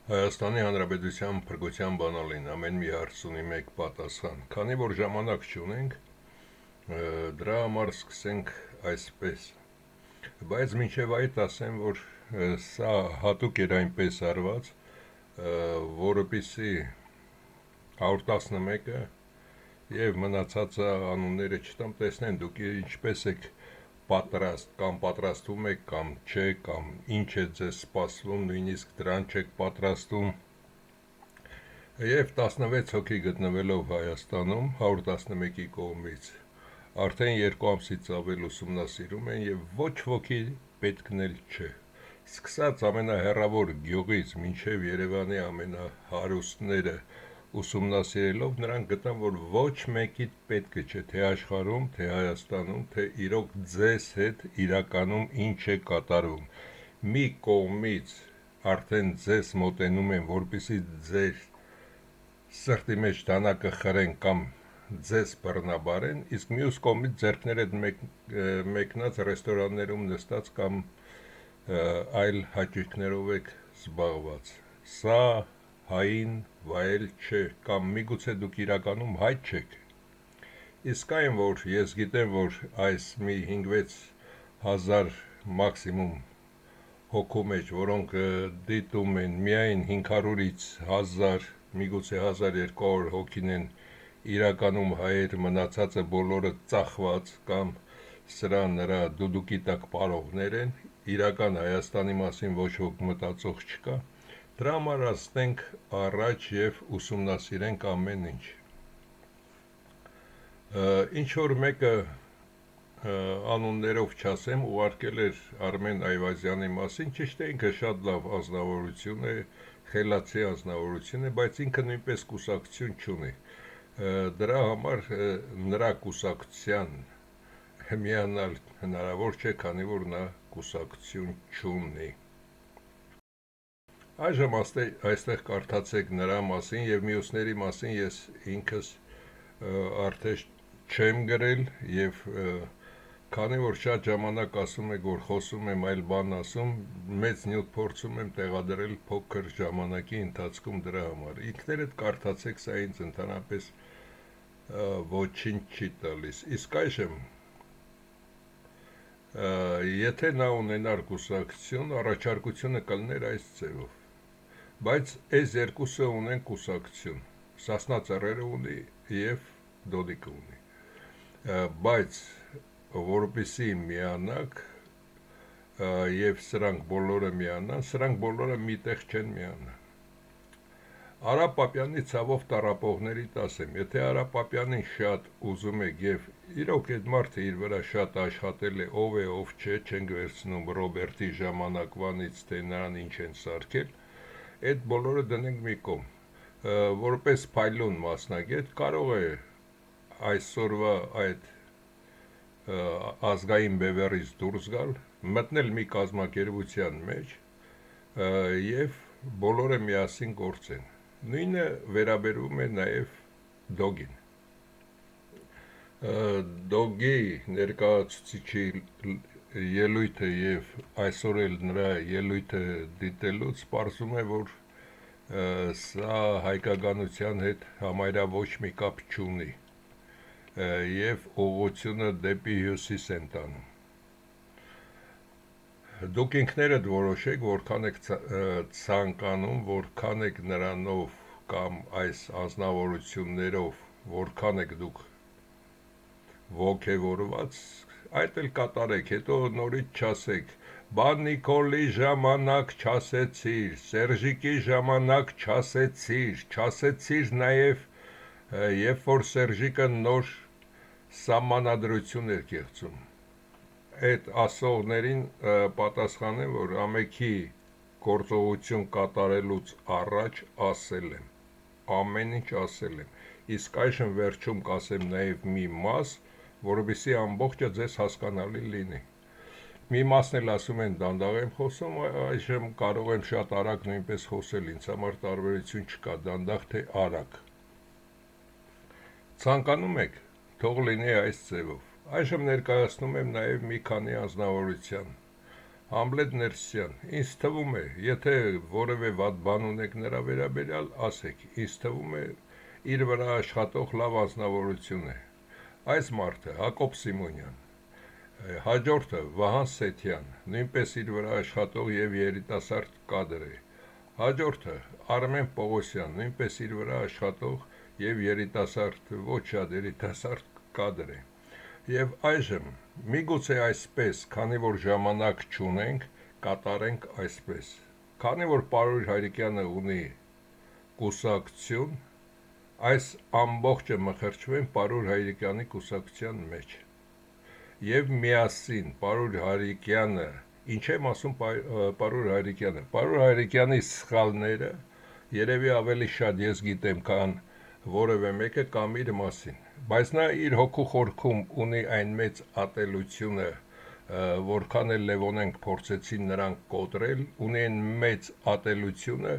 Հայաստանի Հանրապետության փրկության բանալին ամեն մի հարց ունի մեկ պատասխան։ Քանի որ ժամանակ չունենք, դրա համար սկսենք այսպես։ Բայց մինչև այդ ասեմ, որ սա հատուկ էր այնպես արված, որպեսզի 111-ը եւ մնացածը անունները չտամ, տեսնեն դուք ինչպես եք պատրաստ կամ պատրաստվում եք կամ չէ, կամ ինչ է ձեզ սպասվում, նույնիսկ դրան չեք պատրաստվում։ Եվ 16 հոգի գտնվելով Հայաստանում 111-ի կողմից արդեն 2 ամսից ավել ուսումնասիրում են եւ ոչ ոքի պետքն էլ չէ։ Սկսած ամենահեռավոր գյուղից մինչև Երևանի ամենահարուստները ուսումնասիրելով նրանք գտան, որ ոչ մեկի պետքը չէ, թե աշխարհում, թե Հայաստանում, թե իրոք ձեզ հետ իրականում ինչ է կատարվում։ Մի կողմից արդեն ձեզ մոտենում են, որպեսզի ձեր սրտի մեջ դանակը խրեն կամ ձեզ բռնաբարեն, իսկ մյուս կողմից ձեռքներդ մեկնած ռեստորաններում նստած կամ այլ հաճույքներով եք զբաղված։ Սա հային վայել չէ, կամ միգուցե դուք իրականում հայ չեք։ Իսկ այն, որ ես գիտեմ, որ այս մի 5-6 հազար մաքսիմում հոգու մեջ, որոնք դիտում են միայն 500-ից 1000, միգուցե 1200 հոգին են իրականում հայեր, մնացածը բոլորը ծախված կամ սրա նրա դուդուկի տակ պարողներ են, իրական Հայաստանի մասին ոչ ոք մտածող չկա, դրա համար ասենք առաջ եւ ուսումնասիրենք ամեն ինչ։ Ինչ որ մեկը անուններով չասեմ, ուղարկել էր Արմեն Այվազյանի մասին, ճիշտ է, ինքը շատ լավ ազնվորություն է, խելացի ազնվորություն է, բայց ինքը նույնպես կուսակցություն չունի։ Դրա համար նրա կուսակցության միանալ հնարավոր չէ, քանի որ նա կուսակցություն չունի։ Այժմ այստեղ կարդացեք նրա մասին եւ մյուսների մասին ես ինքս արդեն չեմ գրել եւ քանի որ շատ ժամանակ ասում եք, որ խոսում եմ այլ բան ասում, մեծ նյութ փորձում եմ տեղադրել փոքր ժամանակի ընթացքում դրա համար։ Ինքներդ կարդացեք, սա ինձ ընդհանրապես ոչինչ չի տալիս։ Իսկ այժմ եթե նա ունենար կուսակցություն, առաջարկությունը կլներ այս ձևով։ Բայց այս երկուսը ունեն կուսակցություն, Սասնա Ծռերը ունի եւ Դոդիկը ունի, բայց որպեսզի միանաք եւ սրանք բոլորը միանան, սրանք բոլորը միտեղ չեն միանա։ Արա Պապյանի ցավով տառապողների ասեմ, եթե Արա Պապյանին շատ ուզում եք եւ իրոք այդ մարդը իր վրա շատ աշխատել է, ով է, ով չէ, չենք վերցնում Ռոբերտի ժամանակվանից, թե նրան ինչ են սարքել, այդ բոլորը դնենք մի կողմ, որպես փայլուն մասնագետ կարող է այսօրվա այդ ազգային բևեռից դուրս գալ, մտնել մի կազմակերպության մեջ եւ բոլորը միասին գործեն։ Նույնը վերաբերում է նաեւ Դոգին։ Դոգի ներկայացուցիչի ելույթը եւ այսօր էլ նրա ելույթը դիտելուց պարզում է, որ սա հայկականության հետ համարյա ոչ մի կապ չունի եւ ուղղությունը դեպի հյուսիս են տանում։ Դուք ինքներդ որոշեք, որքան եք ցանկանում, որքան եք նրանով կամ այս անձնավորություններով, որքան եք դուք ոգևորված, այդ էլ կատարեք, հետո նորից չասեք, բա Նիկոլի ժամանակ չասեցիր, Սերժիկի ժամանակ չասեցիր նաև, երբ որ Սերժիկը նոր սահմանադրություն էր կեղծում։ Այդ ասողներին պատասխանեմ, որ ամեքի գործողություն կատարելուց առաջ ասել եմ, ամեն ինչ ասել եմ, իսկ այժմ վերջում կասեմ նաև մի մաս, որովհետեւ ամբողջը ձեզ հասկանալի լինի։ Մի մասն էլ ասում են դանդաղ եմ խոսում, այժմ կարող եմ շատ արագ նույնպես խոսել, ինձ համար տարբերություն չկա, դանդաղ թե արագ։ Ցանկանում եք, թող լինի այս ձևով։ Այժմ ներկայացնում եմ նաև մի քանի անձնավորության։ Համլետ Ներսիսյան, ինձ թվում է, եթե որևէ վատ բան ունեք նրա վերաբերյալ, ասեք, ինձ թվում է իր վրա աշխատող լավ անձնավորություն է։ Այս մարդը Հակոբ Սիմոնյան, հաջորդը Վահան Սեթյան, նույնպես իր վրա աշխատող եւ երիտասարդ կադր է։ Հաջորդը Արմեն Պողոսյան, նույնպես իր վրա աշխատող եւ երիտասարդ, ոչ շատ երիտասարդ կադր է։ Եվ այժմ, միգուցե այսպես, քանի որ ժամանակ չունենք, կատարենք այսպես։ Քանի որ Պարույր Հայրիկյանը ունի կուսակցություն, այս ամբողջը մխրճվեն Պարույր Հայրիկյանի կուսակցության մեջ։ Եվ միասին Պարույր Հայրիկյանը, ինչ եմ ասում Պարույր Հայրիկյանը, Պարույր Հայրիկյանի սխալները երևի ավելի շատ ես գիտեմ, քան որևէ մեկը կամ իր մասին, բայց նա իր հոգու խորքում ունի այն մեծ ատելությունը, որքան էլ Լևոնենք փորձեցին նրան կոտրել, ունի այն մեծ ատելությունը,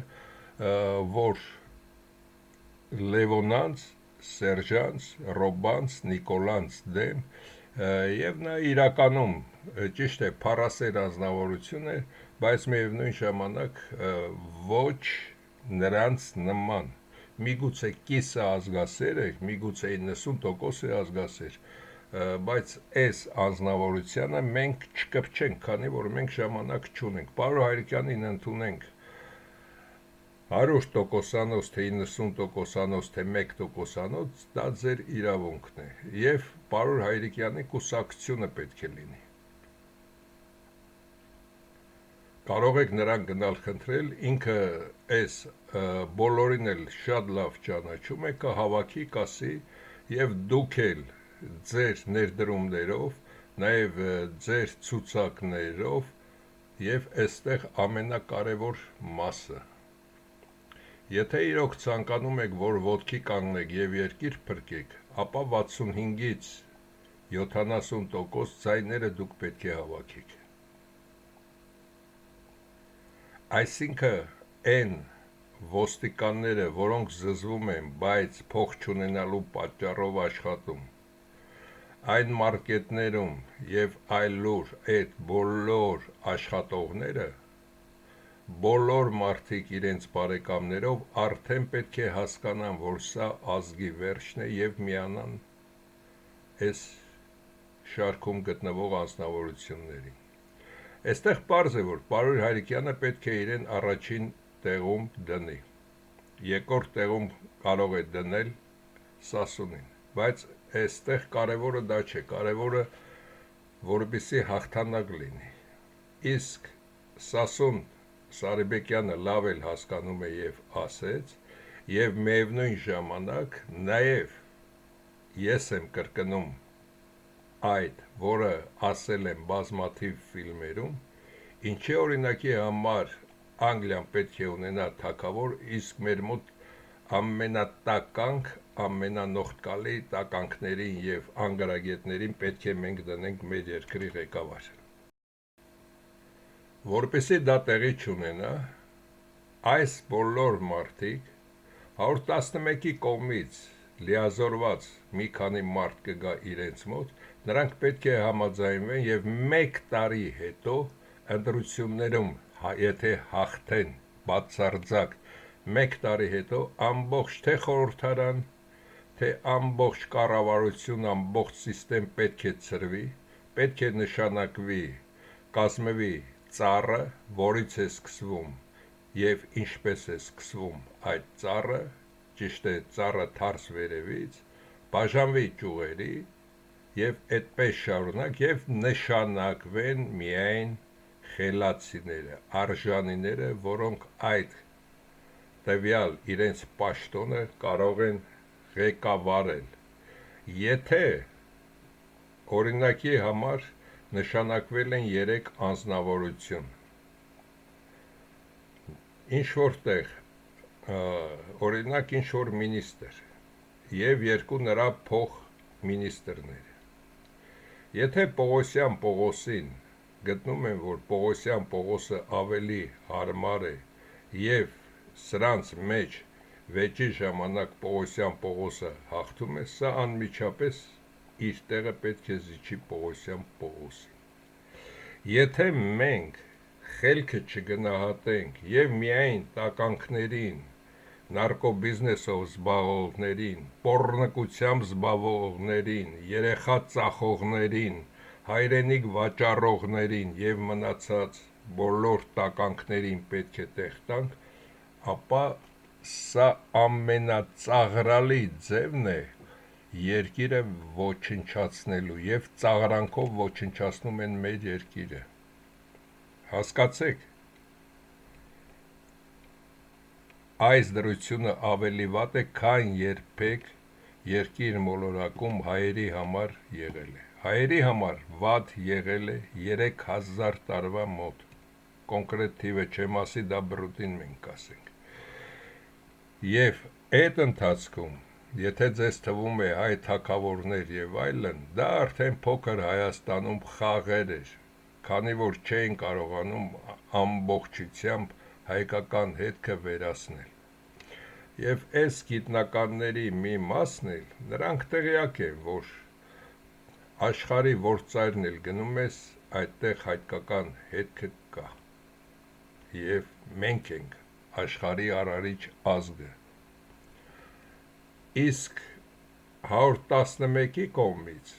որ Լևոնանց, Սերժանց, Ռոբանց, Նիկոլանց դեմ, եւ նա իրականում ճիշտ է փառասեր անձնավորություն է, բայց միևնույն ժամանակ ոչ նրանց նման, միգուցե կիսը ազգասեր է, միգուցե 90% է ազգասեր, բայց այս անձնավորությանը մենք չկպչենք, քանի որ մենք ժամանակ չունենք։ Պարույր Հայրիկյանին ընդունենք 100%-անոց, թե 90%-անոց, թե 1%-անոց, դա ձեր իրավունքն է, եւ Պարույր Հայրիկյանի կուսակցությունը պետք է լինի։ Կարող եք նրան գնալ խնդրել, ինքը այս բոլորին էլ շատ լավ ճանաչում է, կհավաքի, կասի, եւ դուք էլ ձեր ներդրումներով, նաեւ ձեր ցուցակներով եւ այստեղ ամենակարևոր մասը, եթե իրոք ցանկանում եք, որ ոտքի կանգնեք եւ երկիր փրկեք, ապա 65-ից 70% ձայները դուք պետք է հավաքեք։ Այսինքն այն ոստիկանները, որոնք զզվում են, բայց փող չունենալու պատճառով աշխատում, այն մարկետներում եւ այլուր այդ բոլոր աշխատողները, բոլոր մարդիկ իրենց բարեկամներով արդեն պետք է հասկանան, որ սա ազգի վերջն է եւ միանան այս շարքում գտնվող անձնավորություններին։ Այստեղ պարզ է, որ Պարույր Հայրիկյանը պետք է իրեն առաջին տեղում դնի, երկրորդ տեղում կարող է դնել Սասունին, բայց այստեղ կարևորը դա չէ, կարևորը որպեսզի հաղթանակ լինի։ Իսկ Սասուն Սարիբեկյանը լավ էլ հասկանում է եւ ասեց, եւ միևնույն ժամանակ նաեւ ես եմ կրկնում այդ, որը ասել եմ բազմաթիվ ֆիլմերում, ինչի օրինակի համար Անգլիան պետք է ունենա թագավոր, իսկ մեր մոտ ամենատականք, ամենանողկալի տականքներին եւ անգարագետներին պետք է մենք դնենք մեր երկրի ղեկավար։ Որպեսզի դա տեղի չունենա, այս բոլոր մարդիկ 111-ի կողմից լիազորված մի քանի մարդ կգա իրենց մոտ, նրանք պետք է համաձայնվեն եւ 1 տարի հետո ընտրություններում, եթե հաղթեն բացարձակ 1 տարի հետո ամբողջ թե խորհրդարան, թե ամբողջ կառավարություն, ամբողջ սիստեմ պետք է ծրվի, պետք է նշանակվի, կազմվի ծառը, որից է սկսվում եւ ինչպես է սկսվում այդ ծառը, ճիշտ է ծառը թարս վերևից, բաժանվի ճյուղերի եւ այդպես շարունակ եւ նշանակվեն միայն խելացիները, արժանիները, որոնք այդ տվյալ իրենց պաշտոնը կարող են ղեկավարել։ Եթե օրինակի համար նշանակվել են 3 անձնավորություն, ինչ որտեղ օրինակ ինչ որ մինիստրը եւ 2 նրա փոխ մինիստրները, եթե Պողոսյան Պողոսին գտնում են, որ Պողոսյան Պողոսը ավելի հարմար է եւ սրանց մեջ վեճի ժամանակ Պողոսյան Պողոսը հաղթում է, սա անմիջապես իր տեղը պետք է զիջի Պողոսյան Պողոսին։ Եթե մենք խելքը չգնահատենք եւ միայն տականքներին, նարկոբիզնեսով զբաղողներին, պոռնկությամբ զբաղողներին, երեխա ծախողներին, հայրենիք վաճառողներին եւ մնացած բոլոր տականքներին պետք է տեղ տանք, ապա սա ամենածաղրալի ձևն է երկիրը ոչնչացնելու եւ ծաղրանքով ոչնչացնում են մեր երկիրը։ Հասկացեք, այս դրությունը ավելի վատ է, քան երբեք երկիր մոլորակում հայերի համար եղել է։ Հայերի համար վատ եղել է 3000 տարվա մոտ։ Կոնկրետ թիվը չեմ ասի, դա բրուտին մենք ասենք։ Եվ այդ ընթացքում, եթե ձեզ թվում է հայ թագավորներ եւ այլն, դա արդեն փոքր Հայաստանում խաղեր էր, քանի որ չէին կարողանում ամբողջությամբ հայկական հետքը վերացնել։ Եվ այս գիտնականների մի մասն էլ, նրանք տեղյակ են, որ աշխարհի որ ծայրն էլ գնում ես, այդտեղ հայկական հետքը կա։ Եվ մենք ենք աշխարհի արարիչ ազգը։ Իսկ 111-ի կողմից,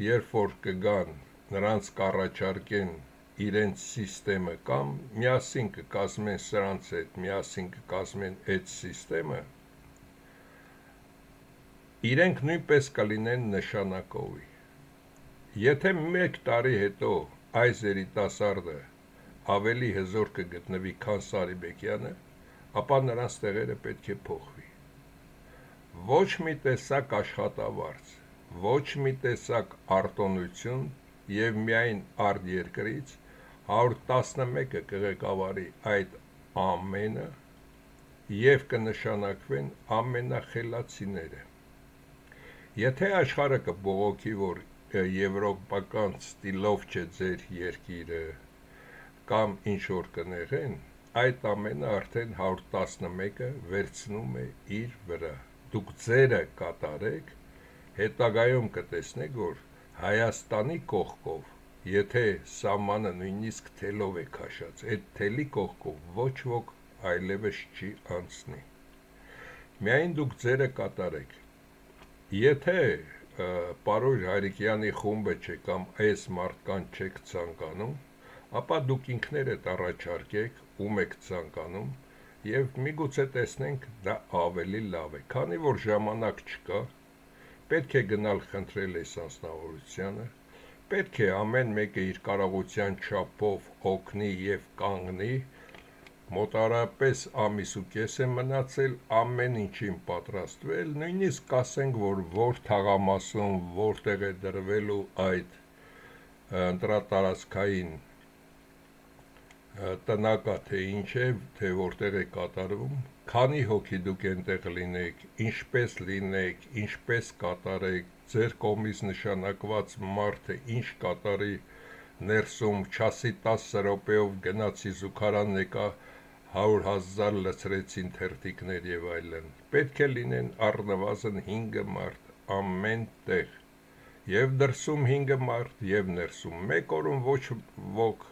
երբ որ կգան, նրանց կառաջարկեն իրենց սիստեմը կամ միասին կկազմեն սրանց հետ, միասին կկազմեն այդ սիստեմը, իրենք նույնպես կլինեն նշանակովի։ Եթե 1 տարի հետո այս երիտասարդը ավելի հզոր կգտնվի, քան Սարիբեկյանը, ապա նրանց տեղերը պետք է փոխվի։ Ոչ մի տեսակ աշխատավարձ, ոչ մի տեսակ արտոնություն եւ միայն արտերկրից 111-ը կղեկավարի այդ ամենը եւ կնշանակվեն ամենախելացիները։ Եթե աշխարհը կբողոքի, որ եվրոպական ստիլով չէ ձեր երկիրը կամ ինչ որ կնեղեն, այդ ամենը արդեն 111-ը վերցնում է իր վրա։ Դուք ձերը կատարեք, հետագայում կտեսնեք, որ Հայաստանի կողքով, եթե սահմանը նույնիսկ թելով է քաշած, այդ թելի կողքով ոչ ոք այլևս չի անցնի։ Միայն դուք ձերը կատարեք։ Եթե պարոն Հայրիկյանի խումբը չէ կամ այս մարդկանց չեք ցանկանում, ապա դուք ինքներդ առաջարկեք ում եք ցանկանում եւ միգուցե տեսնենք դա ավելի լավ է, քանի որ ժամանակ չկա, պետք է գնալ խնդրել այս անձնավորությանը, պետք է ամեն մեկը իր կարողության չափով օգնի եւ կանգնի, մոտարապես ամիս ու կես է մնացել ամեն ինչին պատրաստվել, նույնիսկ կասենք, որ թաղամասում որտեղ է դրվելու այդ ընտրատարածքային տնակա, թե ինչ է, թե որտեղ է կատարվում, քանի հոգի դուք այնտեղ լինեք, ինչպես լինեք, ինչպես կատարեք, ձեր կողմից նշանակված մարդը ինչ կատարի ներսում, չասի 10 րոպեով գնացի զուգարան եկա 100,000 լցրեցին թերթիկներ եւ այլն։ Պետք է լինեն առնվազն 5 մարդ ամեն տեղ, եւ դրսում 5 մարդ եւ ներսում։ Մեկ օրում ոչ ոք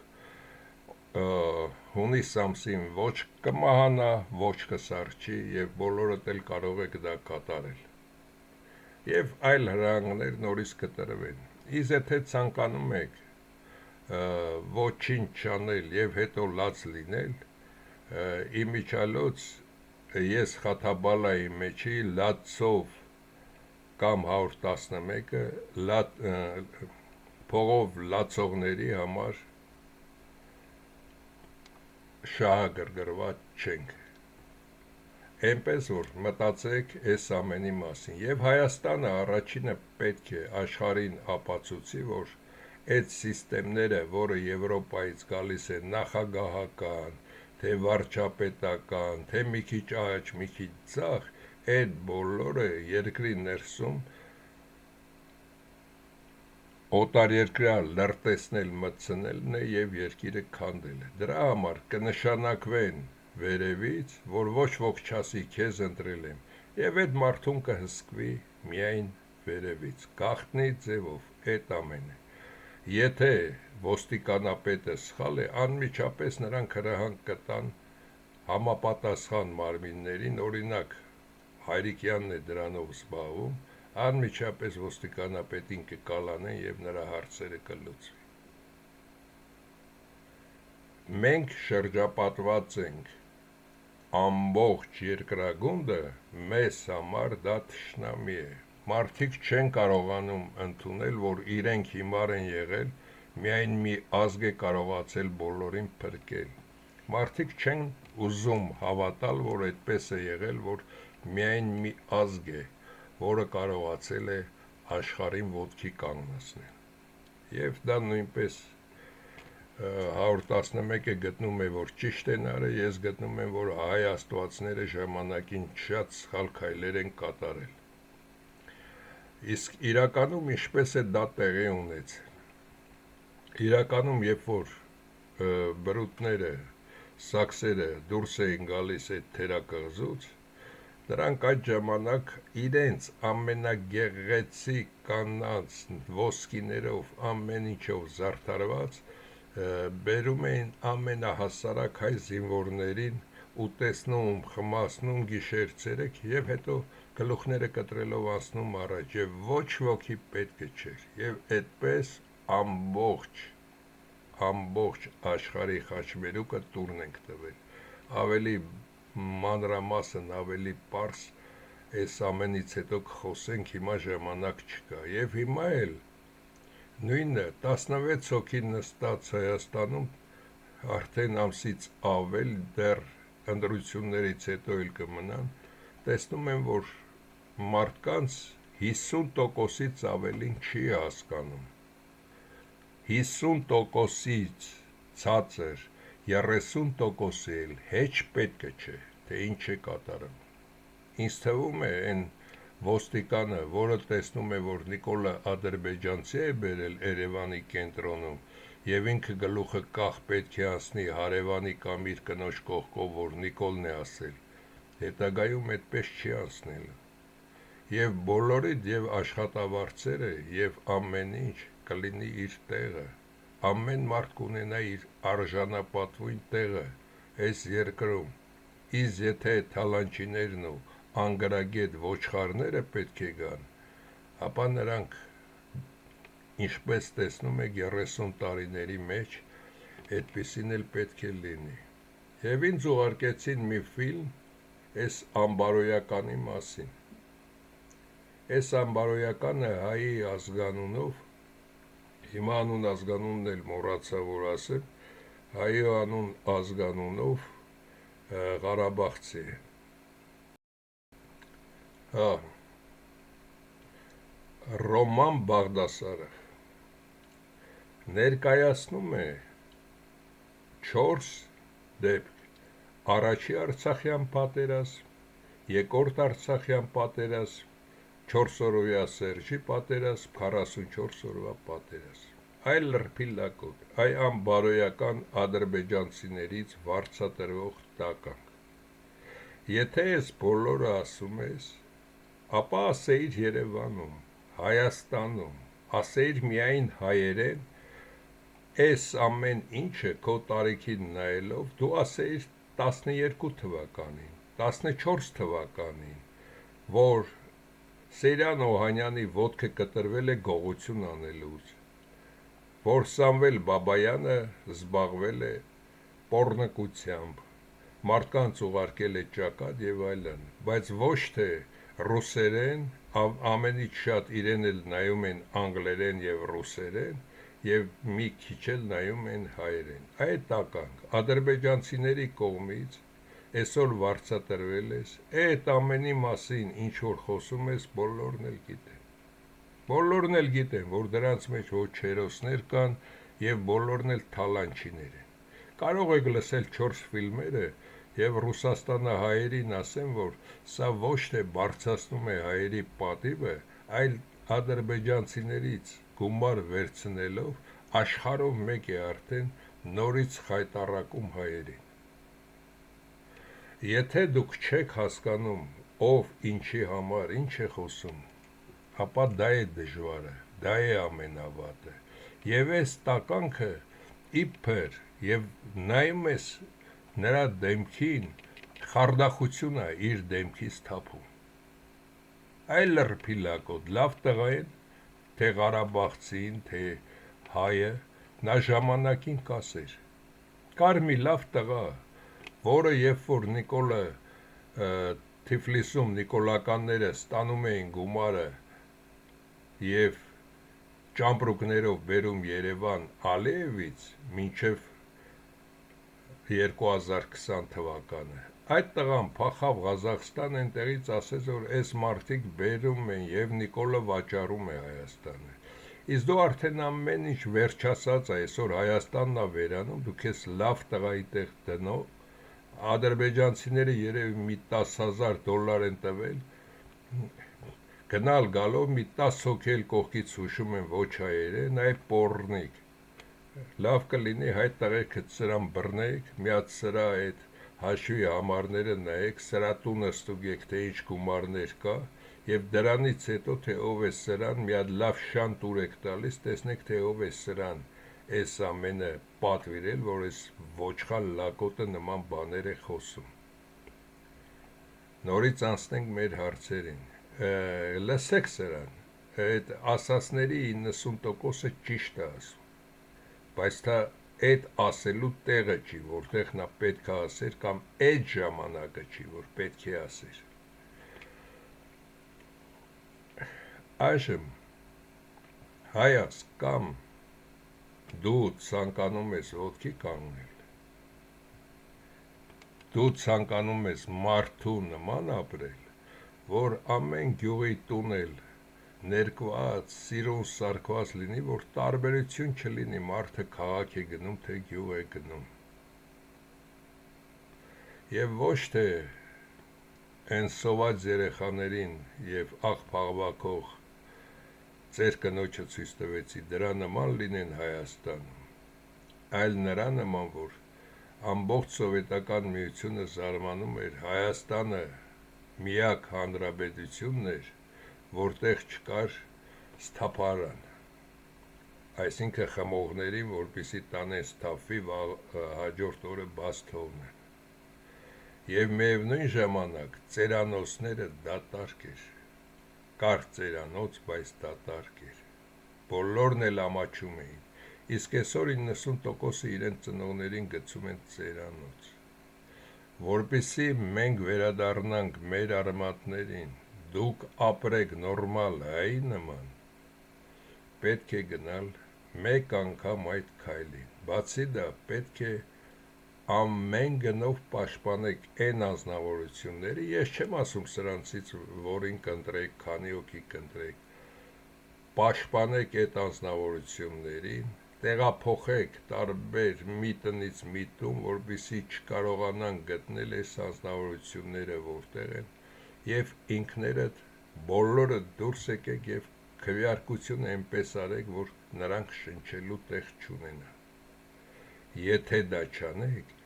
հունիս ամսին ոչ կմահանա, ոչ կսարճի եւ բոլորդ էլ կարող եք դա կատարել։ Եվ այլ հրահանգներ նորից կտրվեն։ Իսկ եթե ցանկանում եք ոչինչ չանել եւ հետո լաց լինել, իմիջիալոց ես Խաթաբալայի մեջի լացով կամ 111-ը փողով լացողների համար շահագրգռված չենք։ Էնպես որ մտածեք այս ամենի մասին եւ Հայաստանը առաջինը պետք է աշխարհին ապացուցի, որ այդ սիստեմները, որը Եվրոպայից գալիս է, նախագահական, թե վարչապետական, թե մի քիչ աճ, մի քիչ ձախ, այդ բոլորը երկրի ներսում օտարերկրյա լրտեսնել մտցնելն է եւ երկիրը քանդելը։ Դրա համար կնշանակվեն վերևից, որ ոչ ոք չասի քեզ ընտրել եմ, եւ այդ մարդուն կհսկվի միայն վերևից, գաղտնի ձևով, այդ ամենը։ Եթե ոստիկանապետը սխալ է, անմիջապես նրանք հրահանգ կտան համապատասխան մարմիններին, օրինակ Հայրիկյանն է դրանով զբաղվում, անմիջապես ոստիկանապետին կկալանեն եւ նրա հարցերը կլուծվի։ Մենք շրջապատված ենք ամբողջ երկրագունդը, մեզ համար դա թշնամի է։ Մարդիկ չեն կարողանում ընդունել, որ իրենք հիմար են եղել, միայն մի ազգ է կարողացել բոլորին փրկել։ Մարդիկ չեն ուզում հավատալ, որ այդպես է եղել, որ միայն մի ազգ է, որը կարողացել է աշխարհին ոտքի կանգնեցնել։ Եվ դա նույնպես 111-ը գտնում է, որ ճիշտ են արել, ես գտնում եմ, որ հայ աստվածները ժամանակին շատ սխալ քայլեր են կատարել։ Իսկ իրականում ինչպես է դա տեղի ունեցել։ Իրականում, երբ որ բրուտները, սաքսերը դուրս էին գալիս այդ թերակղզուց, նրանք այդ ժամանակ իրենց ամենագեղեցիկ կանանց ոսկիներով, ամեն ինչով զարդարված բերում էին ամենահասարակ հայ զինվորներին, ուտեսնում, խմացնում գիշեր-ցերեկ եւ հետո գլուխները կտրելով անցնում առաջ եւ ոչ ոքի պետք չէր եւ այդպես ամբողջ աշխարհի խաչմերուկը տուրն ենք տվել։ Ավելի մանրամասն, ավելի պարզ այս ամենից հետո կխոսենք, հիմա ժամանակ չկա։ Եվ հիմա էլ նույնը 16 հոգի նստած Հայաստանում արդեն ամսից ավել դեռ ընտրություններից հետո էլ կմնան, տեսնում եմ, որ մարդկանց 50%-ից ավելին չի հասկանում։ 50%-ից ցածր 30%-ը էլ հեչ պետք չէ, թե ինչ է կատարում։ Ինձ թվում է այն ոստիկանը, որը տեսնում է, որ Նիկոլը ադրբեջանցի է բերել Երևանի կենտրոնում եւ ինքը գլուխը կախ պետք է անցնի հարևանի կամ իր կնոջ կողքով, որ Նիկոլն է ասել, հետագայում այդպես չի անցնել։ Եվ բոլորիդ եւ աշխատավարձերը եւ ամեն ինչ կլինի իր տեղը, ամեն մարդ կունենա իր արժանապատվույն տեղը այս երկրում, իսկ եթե թալանչիներն ու անգրագետ ոչխարները պետք է գան, ապա նրանք, ինչպես տեսնում եք 30 տարիների մեջ, այդպիսին էլ պետք է լինի։ Եվ ինձ ուղարկեցին մի ֆիլմ այս ամբարոյականի մասին։ Այս ամբարոյականը հայի ազգանունով, հիմա անուն ազգանունն էլ մոռացա որ ասեմ, հայի անուն ազգանունով Ղարաբաղցի է։ Ռոման Բաղդասարը ներկայացնում է 4 դեպք. առաջի Արցախյան պատերազմ, երկրորդ Արցախյան պատերազմ, 4-օրյա Սերժի պատերազմ, 44 օրվա պատերազմ։ Այ լրփիլակոտ, այ անբարոյական ադրբեջանցիներից վարձատրվող տականք։ Եթե ես բոլորը ասում ես, ապա ասեիր Երևանում, Հայաստանում, ասեիր միայն հայերեն, այս ամեն ինչը քո տարիքին նայելով, դու ասեիր 12 թվականին, 14 թվականին, որ Սեյրան Օհանյանի ոտքը կտրվել է գողություն անելուց, որ Սամվել Բաբայանը զբաղվել է պոռնկությամբ, մարդկանց ուղարկել է ճակատ եւ այլն, բայց ոչ թե ռուսերեն, ամենից շատ իրեն էլ նայում են անգլերեն եւ ռուսերեն եւ մի քիչ էլ նայում են հայերեն։ Այդ տականք ադրբեջանցիների կողմից այսօր վարձատրվել ես, այդ ամենի մասին ինչ որ խոսում ես, բոլորն էլ գիտեն։ Բոլորն էլ գիտեն, որ դրանց մեջ ոչ հերոսներ կան եւ բոլորն էլ թալանչիներ են։ Կարող եք լսել 4 ֆիլմերը եւ Ռուսաստանահայերին ասեմ, որ սա ոչ թե բարձրացնում է հայերի պատիվը, այլ ադրբեջանցիներից գումար վերցնելով աշխարհով մեկ է արդեն նորից խայտառակում հայերին։ Եթե դուք չեք հասկանում, ով ինչի համար ինչ է խոսում, ապա դա է դժվարը, դա է ամենավատը։ Եվ այս տականքը իբր եւ նայում ես նրա դեմքին, խարդախությունը իր դեմքից թափում։ Այլ լրփիլակոտ լավ տղա են, թե Ղարաբաղցին, թե հայը, նա ժամանակին կասեր։ Կար մի լավ տղա, որը երբ որ Նիկոլը Թիֆլիսում նիկոլականները ստանում էին գումարը եւ ճամպրուկներով բերում Երևան Ալիևից մինչև 2020 թվականը, այդ տղան փախավ Ղազախստան, այնտեղից ասեց, որ այս մարդիկ բերում են եւ Նիկոլը վաճառում է Հայաստանը։ Իսկ դու արդեն ամեն ինչ վերջացած է, այսօր Հայաստանն է վերանում, դու քեզ լավ տղայի տեղ դնող, ադրբեջանցիները երևի մի $10,000 են տվել, գնալ գալով մի 10 հոգի էլ կողքից հուշում են ոչ հայերեն, այ պոռնիկ։ Լավ կլինի հայ տղերքը սրան բռնեք, մի հատ սրա այդ հաշվի համարները նայեք, սրա տունը ստուգեք, թե ինչ գումարներ կա, եւ դրանից հետո թե ով է սրան, մի հատ լավ շան տուրեք տալիս, տեսնեք թե ով է սրան այս ամենը պատվիրել, որ այս ոչխալ լակոտը նման բաներ է խոսում։ Նորից անցնենք մեր հարցերին։ Լսեք սրան, այդ ասածների 90%-ը ճիշտ է ասում, բայց դա այդ ասելու տեղը չի, որտեղ նա պետք է ասեր, կամ այդ ժամանակը չի, որ պետք է ասեր։ Այժմ հայաց կամ դու ցանկանում ես ոտքի կանգնել, դու ցանկանում ես մարդու նման ապրել, որ ամեն գյուղի տունել ներկված, սիրուն սարքված լինի, որ տարբերություն չլինի մարդը քաղաք է գնում, թե գյուղ է գնում։ Եվ ոչ թե այն սոված երեխաներին եւ աղ փաղվակող ձեր կնոջը ցույց տվեցի, դրա նման լինեն Հայաստանում, այլ նրա նման, որ ամբողջ սովետական միությունը զարմանում էր, Հայաստանը միակ հանրապետությունն էր, որտեղ չկար սթափարան, այսինքն խմողներին, որպեսի տանեն սթափվի, հաջորդ օրը բաց թողնեն։ Եվ միևնույն ժամանակ ծերանոցները դատարկ էր, կար ծերանոց, բայց դատարկ էր, բոլորն էլ ամաչում էին, իսկ այսօր 90%-ը իրեն ծնողներին գցում են ծերանոց, որպեսզի մենք վերադառնանք մեր արմատներին, դուք ապրեք նորմալ հայի նման, պետք է գնալ մեկ անգամ այդ քայլին, բացի դա պետք է ամեն գնով պաշտպանեք այն անձնավորությունները, ես չեմ ասում սրանցից, որին կընտրեք, քանի հոգի կընտրեք, պաշտպանեք այդ անձնավորություններին, տեղափոխեք տարբեր մի տնից մի տուն, որպեսզի չկարողանան գտնել այս անձնավորությունները որտեղ են, եւ ինքներդ բոլորը դուրս եկեք եւ քվեարկություն այնպես արեք, որ նրանք շնչելու տեղ չունենան։ Եթե դա չանեք,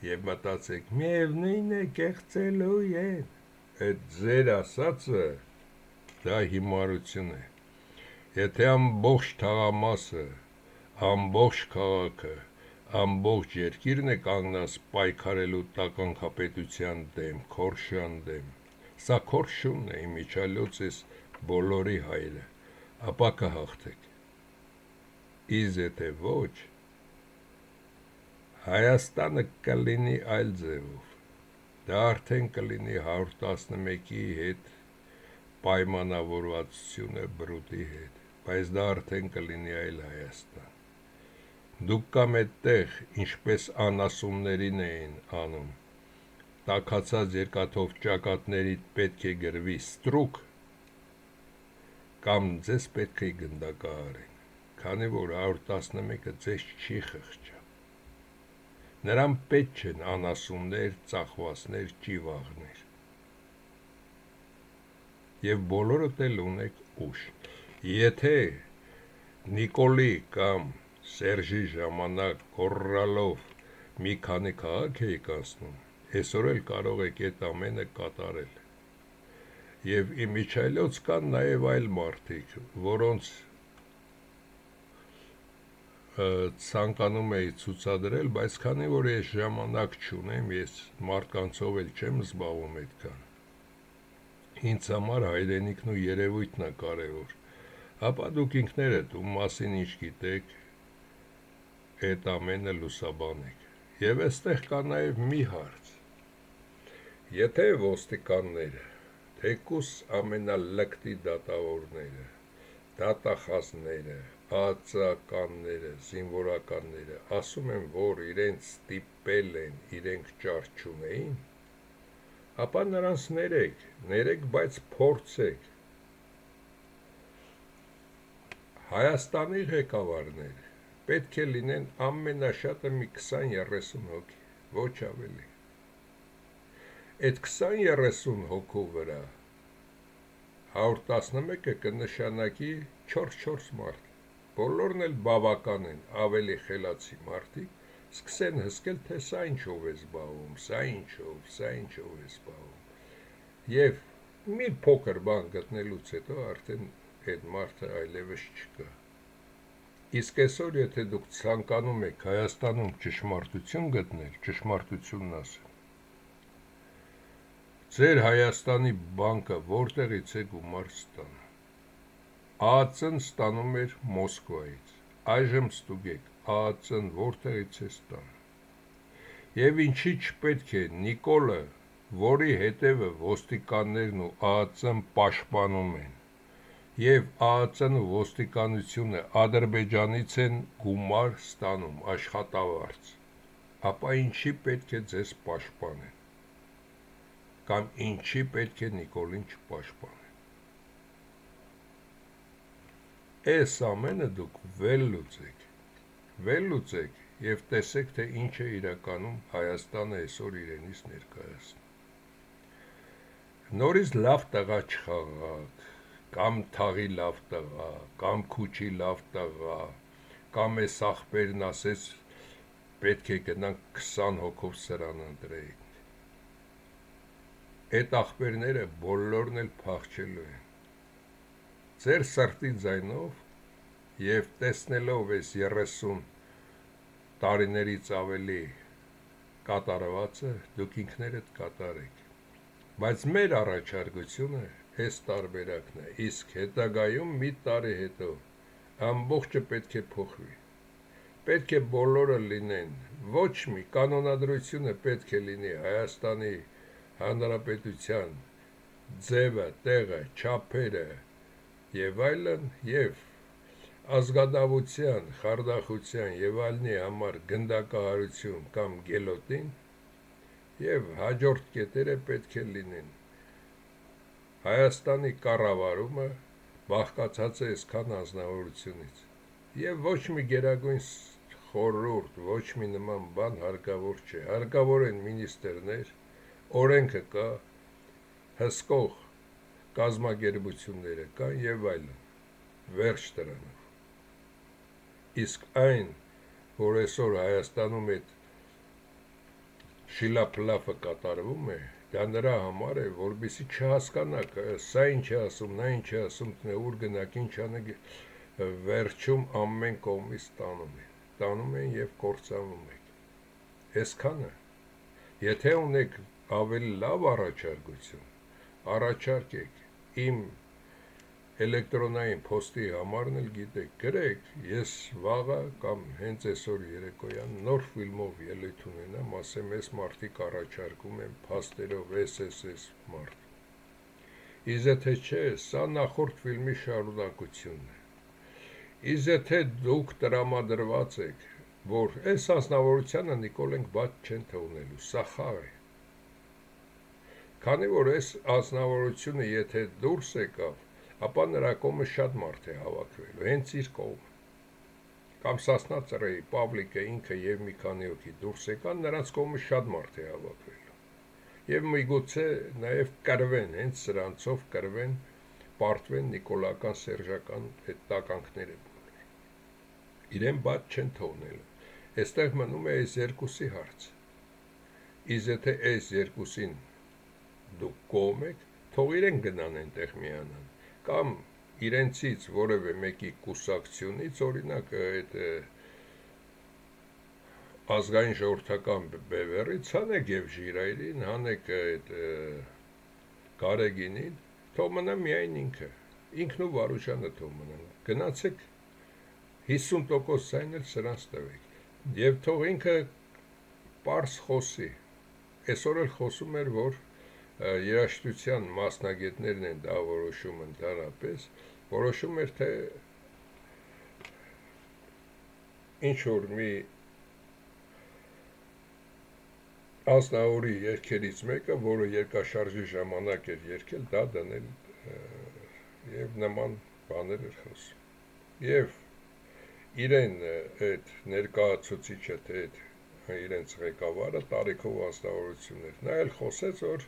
եւ մտածեք, միևնույն է կեղծելու են, այդ ձեր ասածը դա հիմարություն է։ Եթե ամբողջ թաղամասը, ամբողջ քաղաքը, ամբողջ երկիրն է կանգնած պայքարելու տականքապետության դեմ, քորշյան դեմ, սա քորշումն է, իմիջիալոց էս բոլորի հայրը, ապա կհաղթեք։ Իսկ եթե ոչ, Հայաստանը կլինի այլ ձևով, դա արդեն կլինի 111-ի հետ պայմանավորվածությունը բրուտի հետ, բայց դա արդեն կլինի այլ Հայաստան։ Դուք կամ այդտեղ, ինչպես անասուններին էին անում, տաքացած երկաթով ճակատներիդ պետք է գրվի ստրուկ, կամ ձեզ պետք է գնդակահարեն, քանի որ 111-ը ձեզ չի խղճա։ Նրան պետք չեն անասուններ, ծախվածներ, ճիվաղներ։ Եվ բոլորդ էլ ունեք ուժ։ Եթե Նիկոլի կամ Սերժի ժամանակ կորռալով մի քանի քաղաք էիք անցնում, այսօր էլ կարող եք այդ ամենը կատարել։ Եվ իմիջիայլոց կան նաև այլ մարդիկ, որոնց ցանկանում էի ցուցադրել, բայց քանի որ ես ժամանակ չունեմ, ես մարդկանցով էլ չեմ զբաղվում այդքան։ Ինձ համար հայրենիքն ու երևույթն է կարևոր։ Ապա դուք ինքներդ ում մասին ինչ գիտեք, այդ ամենը լուսաբանեք։ Եվ այստեղ կա նաև մի հարց։ Եթե ոստիկանները, թեկուս ամենալկտի դատավորները, դատախազները, ԱԱԾ-ականները, զինվորականները ասում են, որ իրենց ստիպել են, իրենք ճար չունեին, ապա նրանց ներեք, բայց փորձեք։ Հայաստանի ղեկավարներ պետք է լինեն ամենաշատը մի 20-30 հոգի, ոչ ավելի։ Այդ 20-30 հոգու վրա 111-ը կնշանակի 4 մարդ, բոլորն էլ բավական են, ավելի խելացի մարդիկ, սկսեն հսկել, թե սա ինչով է զբաղվում, սա ինչով է զբաղվում։ Եվ մի փոքր բան գտնելուց հետո արդեն այդ մարդը այլևս չկա։ Իսկ այսօր, եթե դուք ցանկանում եք Հայաստանում ճշմարտություն գտնել, ճշմարտությունն ասել, ձեր Հայաստանի բանկը որտեղից է գումար ստանում։ ԱԱԾ-ն ստանում էր Մոսկվայից, այժմ ստուգեք, ԱԱԾ-ն որտեղից է ստանում։ Եվ ինչի չպետք է Նիկոլը, որի հետևը ոստիկաններն ու ԱԱԾ-ն պաշտպանում են, եւ ԱԱԾ-ն ու ոստիկանությունը Ադրբեջանից են գումար ստանում, աշխատավարձ, ապա ինչի պետք է ձեզ պաշտպանեն, կամ ինչի պետք է Նիկոլին չպաշտպանեն։ Այս ամենը դուք վել լուծեք եւ տեսեք, թե ինչ է իրականում Հայաստանը այսօր իրենից ներկայացնում։ Նորից լավ տղա չխաղաք, կամ թաղի լավ տղա, կամ քուչի լավ տղա, կամ այս աղբերն ասեց պետք է գնանք 20 հոգով սրան ընտրեինք։ Այդ աղբերները բոլորն էլ փախչելու են։ Ձեր սրտի ձայնով եւ տեսնելով այս 30 տարիներից ավելի կատարվածը, դուք ինքներդ կատարեք։ Բայց մեր առաջարկությունը այս տարբերակն է, իսկ հետագայում մի տարի հետո ամբողջը պետք է փոխվի։ Պետք է բոլորը լինեն, ոչ մի կանոնադրությունը պետք է լինի Հայաստանի Հանրապետության ձևը, տեղը, չափերը եւ այլն, եւ ազգադավության, խարդախության եւ այլնի համար գնդակահարություն կամ գելոտին, եւ հաջորդ կետերը պետք է լինեն։ Հայաստանի կառավարումը բաղկացած է այսքան անձնավորությունից, եւ ոչ մի գերագույն խորհուրդ, ոչ մի նման բան հարկավոր չէ։ Հարկավոր են մինիստրներ, օրենքը կա, հսկող կազմակերպությունները կան եւ այլն, վերջ դրանով։ Իսկ այն, որ այսօր Հայաստանում այդ շիլափլափը կատարվում է, դա նրա համար է, որպեսզի չհասկանաք, սա ինչ է ասում, նա ինչ է ասում, ուր գնաք, ինչ անեք, վերջում ամեն կողմից տանում են եւ կործանվում եք։ Այսքանը։ Եթե ունեք ավելի լավ առաջարկություն, առաջարկեք, իմ էլեկտրոնային փոստի համարն էլ գիտեք, գրեք, ես վաղը կամ հենց այսօր երեկոյան նոր ֆիլմով ելույթ ունենամ, ասեմ, այս մարդիկ առաջարկում են փաստերով այս մարդ։ Իզե թե չէ, սա նախորդ ֆիլմի շարունակությունն է։ Իզե թե դուք տրամադրված եք, որ այս անձնավորությանը Նիկոլենք բաց չեն թողնելու, սա խաղ է։ Քանի որ այս անձնավորությունը եթե դուրս եկավ, ապա նրա կողմը շատ մարդ է հավաքվելու, հենց իր կողմը։ Կամ Սասնա Ծռեի, Պավլիկը ինքը եւ մի քանի հոգի դուրս եկան, նրանց կողմը շատ մարդ է հավաքվելու։ Եվ միգուցե նաեւ կրվեն, հենց սրանցով կրվեն, պարտվեն նիկոլական, սերժական այդ տականքները բոլոր։ Իրեն բաց չեն թողնելու։ Այստեղ մնում է այս երկուսի հարց։ Իսկ եթե այս երկուսին դուք կողմ եք, թող իրեն գնան այնտեղ միանան, կամ իրենցից որևէ մեկի կուսակցությունից, օրինակ այդ ազգային ժողովրդական բևեռից հանեք եւ ժիրայրին, հանեք այդ Գարեգինին, թող մնա միայն ինքն ու Վարուժանը թող մնան, գնացեք 50% ձայն էլ սրանց տվեք եւ թող ինքը պարզ խոսի, այսօր էլ խոսում էր, որ երաժշտության մասնագետներն են դա որոշում ընդհանրապես, որոշում էր, թե ինչ որ մի ազնավուրի երգերից մեկը, որը երկաշարժի ժամանակ էր երգել, դա դնել եւ նման բաներ էր խոսում։ Եվ իրեն այդ ներկայացուցիչը, թե իրենց ղեկավարը տարիքով ազնվորություններ, նա էլ խոսեց, որ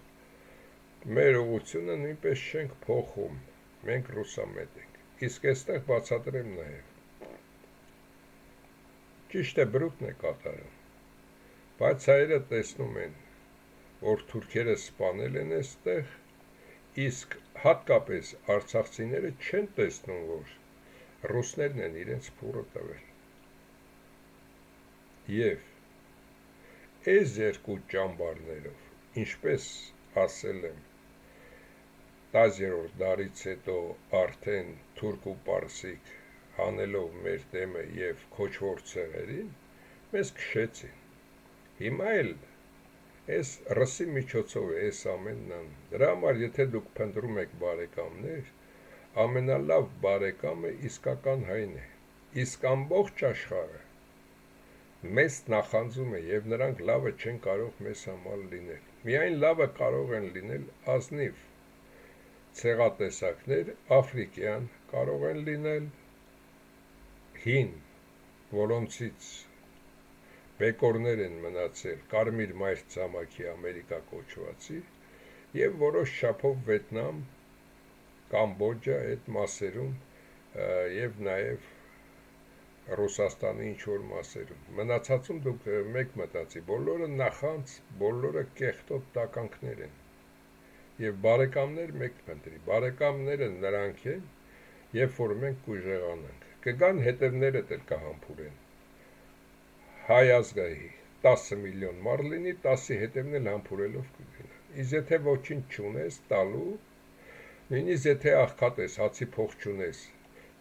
մեր ուղղությունը նույնպես չենք փոխում, մենք ռուսամետ ենք։ Իսկ այստեղ բացատրեմ նաեւ։ Ճիշտ է, բրուտն է կատարում, բայց հայերը տեսնում են, որ թուրքերը սպանել են այստեղ, իսկ հատկապես արցախցիները չեն տեսնում, որ ռուսներն են իրենց փուրը տվել։ Եվ այս երկու ճամբարներով, ինչպես ասել եմ, 10-րդ դարից հետո արդեն թուրք ու պարսիկ հանելով մեր դեմը եւ քոչվոր ցեղերին, մեզ քշեցին։ Հիմա էլ այս ռսի միջոցով է այս ամենն անում։ Դրա համար, եթե դուք փնտրում եք բարեկամներ, ամենալավ բարեկամը իսկական հայն է, իսկ ամբողջ աշխարհը մեզ նախանձում է եւ նրանք լավը չեն կարող մեզ համար լինել։ Միայն լավը կարող են լինել ազնիվ ցեղատեսակներ, աֆրիկյան կարող են լինել, հին, որոնցից բեկորներ են մնացել կարմիր մայր ցամաքի Ամերիկա կոչվածի եւ որոշ չափով Վիետնամ, Կամբոջա այդ մասերում եւ նաեւ Ռուսաստանի ինչ որ մասերում։ Մնացածում դուք մեկ մտածի, բոլորը նախանց, բոլորը կեղտոտ տականքներ են։ Եվ բարեկամներ մեկ փնտրի, բարեկամները նրանք են, երբ որ մենք կուժեղանանք, կգան հետևներդ էլ կհամբուրեն։ Հայ ազգայի 10 միլիոն մար լինի, 10-ի հետևն էլ համբուրելով կգնա։ Իսկ եթե ոչինչ չունես տալու, նույնիսկ եթե աղքատ ես, հացի փող չունես,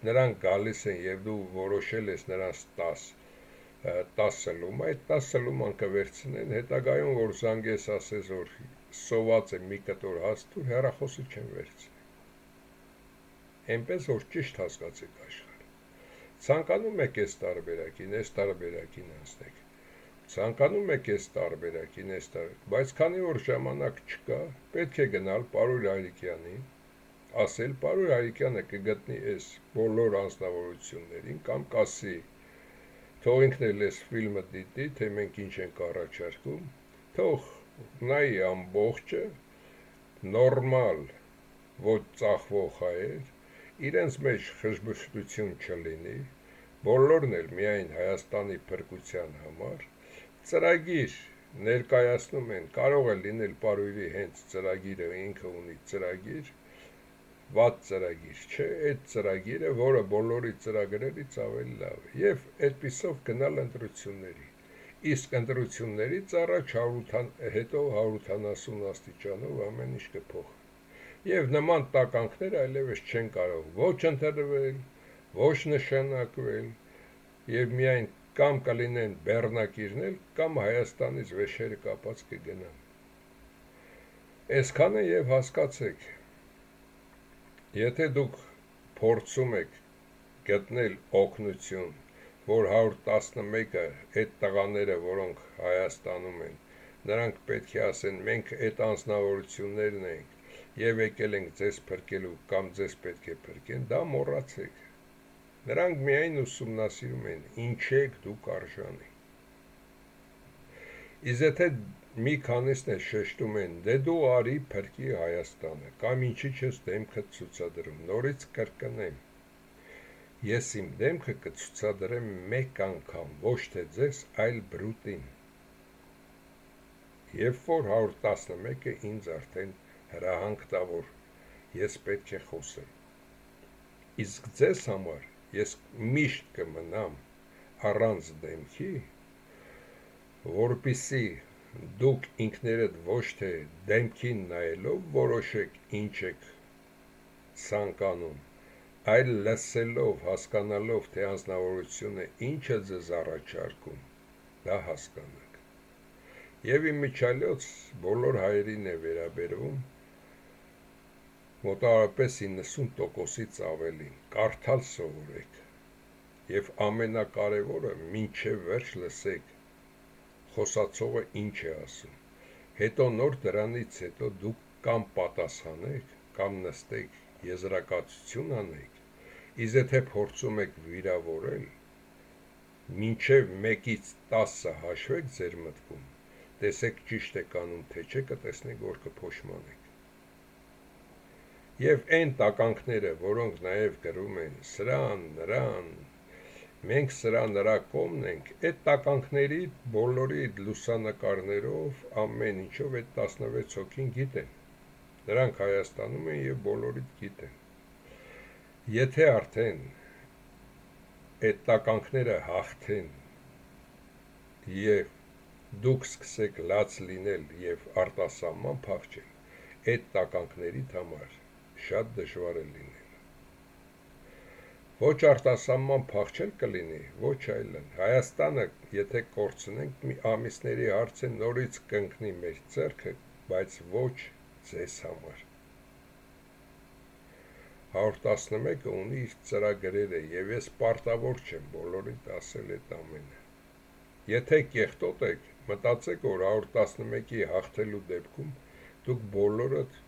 նրանք գալիս են եւ դու որոշել ես նրանց 10 լում, այդ 10 լուման կվերցնեն, հետագայում որ զանգես ասես, որ սոված է մի կտոր հաստուր, հեռախոսը չեն վերցնի։ Այնպես որ ճիշտ հասկացեք աշխարհը։ Ցանկանում եք այս տարբերակին անցնեք, ցանկանում եք այս տարբերակին, բայց քանի որ ժամանակ չկա, պետք է գնալ Պարույր Հայրիկյանին, ասել Պարույր Հայրիկյանը կգտնի այս բոլոր անձնավորություններին կամ կասի, թող ինքն էլ այս ֆիլմը դիտի, թե մենք ինչ ենք առաջարկում, թող նայի ամբողջը նորմալ, ոչ ծախվող հայեր, իրենց մեջ խժբժտություն չլինի, բոլորն էլ միայն Հայաստանի փրկության համար, ծրագիր ներկայացնում են, կարող է լինել Պարույրի հենց ծրագիրը, ինքը ունի ծրագիր, վատ ծրագիր չէ, այդ ծրագիրը, որը բոլորի ծրագրերից ավելի լավ է, եւ այդպիսով գնալ ընտրությունների, իսկ ընտրություններից առաջ հետո 180 աստիճանով ամեն ինչ կփոխվի։ Եվ նման տականքներ այլևս չեն կարող ոչ ընտրվել, ոչ նշանակվել եւ միայն կամ կլինեն բեռնակիրներ, կամ Հայաստանից վեշերը կապած կգնան։ Այսքանը եւ հասկացեք, եթե դուք փորձում եք գտնել օգնություն, որ 111-ը այդ տղաները, որոնք Հայաստանում են, նրանք պետք է ասեն, մենք այդ անձնավորություններն ենք եւ եկել ենք ձեզ փրկելու կամ ձեզ պետք է փրկեն, դա մոռացեք։ Նրանք միայն ուսումնասիրում են, ինչ եք դուք արժանի։ Իսկ եթե մի քանիսն էլ շեշտում են, դե դու արի փրկի Հայաստանը, կամ ինչի չես դեմքը ցուցադրում, նորից կրկնեմ, ես իմ դեմքը կցուցադրեմ մեկ անգամ, ոչ թե ձեզ, այլ բրուտին։ Երբ որ 111-ը ինձ արդեն հրահանգ տա, որ ես պետք է խոսեմ։ Իսկ ձեզ համար ես միշտ կմնամ առանց դեմքի, որպիսի դուք ինքներդ ոչ թե դեմքին նայելով որոշեք ինչ եք ցանկանում, այլ լսելով, հասկանալով, թե անձնավորությունը ինչ է ձեզ առաջարկում, դա հասկանաք։ Եվ իմիջիալոց բոլոր հայերին է վերաբերվում, մոտավորապես 90%-ից ավելին, կարդալ սովորեք, և ամենակարևորը մինչև վերջ լսեք, խոսացողը ինչ է ասում, հետո նոր դրանից հետո դուք կամ պատասխանեք, կամ նստեք, եզրակացություն անեք, իսկ եթե փորձում եք վիրավորել, մինչև 1-ից 10 հաշվեք ձեր մտքում, տեսեք ճիշտ եք անում, թե չէ, կտեսնեք, որ կփոշմանեք։ Եվ այն տականքները, որոնք նաև գրում են սրան, նրան, մենք սրա նրա կողմն ենք, այդ տականքների բոլորի լուսանկարներով, ամեն ինչով այդ 16 հոգին գիտեն, նրանք Հայաստանում են և բոլորիդ գիտեն։ Եթե արդեն այդ տականքները հաղթեն և դուք սկսեք լաց լինել և արտասահման փախչել, այդ տականքներիդ համար շատ դժվար է լինել։ Ոչ արտասահման փախչել կլինի, ոչ այլն։ Հայաստանը, եթե կորցնենք, մի ամիսների հարց է, նորից կընկնի մեր ձեռքը, բայց ոչ ձեզ համար։ 111-ը ունի իր ծրագրերը, և ես պարտավոր չեմ բոլորիդ ասել այդ ամենը։ Եթե կեղտոտ եք, մտածեք, որ 111-ի հաղթելու դեպքում դուք բոլորդ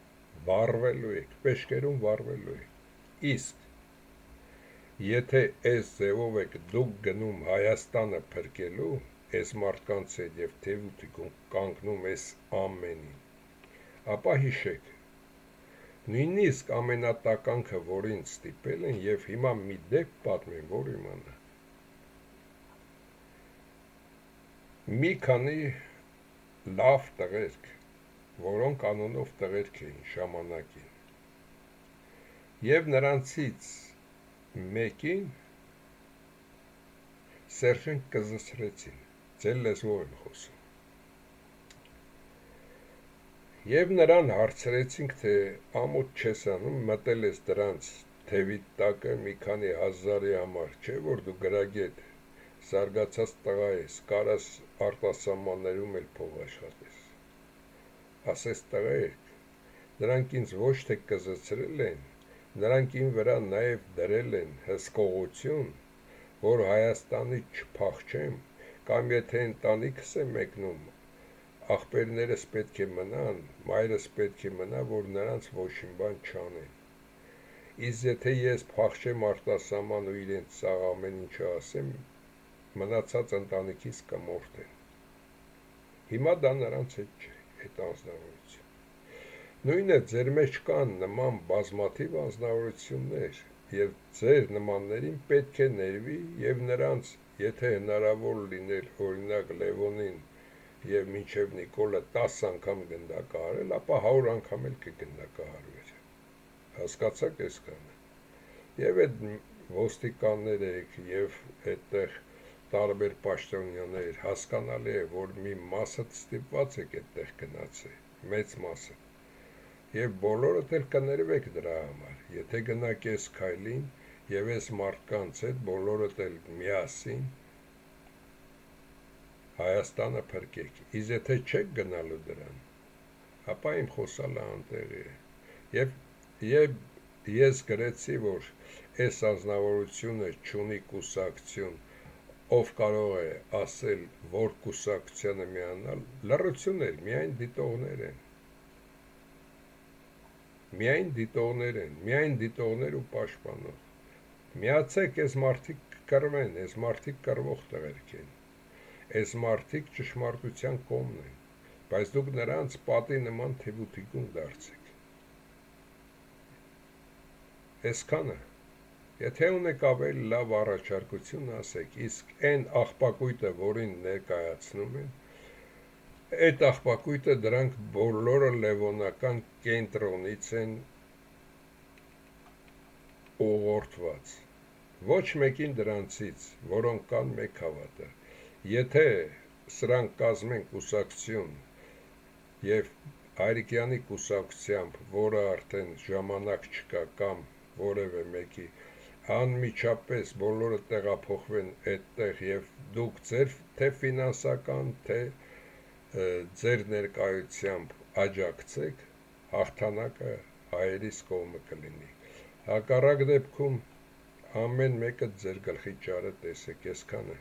վառվելու եք, պեշկերում վառվելու եք։ Իսկ եթե այս ձևով եք դուք գնում Հայաստանը փրկելու, այս մարդկանց հետ և թեւուտիկում կանգնում այս ամենին, ապա հիշեք, նույնիսկ ամենատականքը, որին ստիպել են, և հիմա մի դեպք պատմեմ, որ իմանա։ Մի քանի լավ տղերք, որոնք անունով տղերք էին ժամանակին, և նրանցից մեկին Սերժեն կզցրեցին, ձեր լեզվով եմ խոսում, և նրան հարցրեցինք, թե ամոթ չես անում, մտել ես դրանց թևիդ տակը մի քանի հազարի համար, չէ, որ դու գրագետ զարգացած տղա ես, կարաս արտասահմաններում էլ փող աշխատես։ Ասես տղերք, նրանք ինձ ոչ թե կզցրել են, նրանք իմ վրա նաև դրել են հսկողություն, որ Հայաստանից չփախչեմ, կամ եթե ընտանիքս է մեկնում, աղբերներս պետք է մնան, մայրս պետք է մնա, որ նրանց ոչինչ բան չանեն։ Իսկ եթե ես փախչեմ արտասահման ու իրենց սաղ ամեն ինչը ասեմ, մնացած ընտանիքիս կմորթեն։ Հիմա դա նրանց հետ չէ, այդ անձնավորություն։ Նույնը ձեր մեջ կան նման բազմաթիվ անձնավորություններ, և ձեր նմաններին պետք է ներվի և նրանց, եթե հնարավոր լիներ, օրինակ Լևոնին և մինչև Նիկոլը 10 անգամ գնդակահարել, ապա 100 անգամ էլ կգնդակահարվեր։ Հասկացաք այս կանը։ Եվ այդ ոստիկաններ եք, և այդտեղ տարբեր պաշտոնյաներ, հասկանալի է, որ մի մասը ստիպված եք այդտեղ գնացել, մեծ մասը, և բոլորդ էլ կներվեք դրա համար, եթե գնաք այս քայլին և այս մարդկանց հետ բոլորդ էլ միասին Հայաստանը փրկեք, իսկ եթե չեք գնալու դրան, ապա իմ խոսալը անտեղի է, և ես գրեցի, որ այս անձնավորությունը չունի կուսակցություն, ով կարող է ասել, որ կուսակցությանը միանալ, լռություն էր, միայն դիտողներ են, միայն դիտողներ ու պաշտպանող, միացեք, այս մարդիկ կկռվեն, այս մարդիկ կռվող տղերք են, այս մարդիկ ճշմարտության կողմն են, բայց դուք նրանց պատի նման թևուտիկում դարձեք, այսքանը, եթե ունեք ավելի լավ առաջարկություն ասեք, իսկ այն աղբակույտը, որին ներկայացնում են, այդ աղբակույտը դրանք բոլորը լևոնական կենտրոնից են ուղղորդված, ոչ մեկին դրանցից, որոնք կան մեկ հավատը, եթե սրանք կազմեն կուսակցություն եւ Հայրիկյանի կուսակցությամբ, որը արդեն ժամանակ չկա կամ որևէ մեկի անմիջապես բոլորը տեղափոխվեն այդտեղ եւ դուք ձեր թե ֆինանսական, թե ձեր ներկայությամբ աջակցեք, հաղթանակը հայերիս կողմը կլինի։ Հակառակ դեպքում ամեն մեկը ձեր գլխի ճարը տեսեք, այսքանը։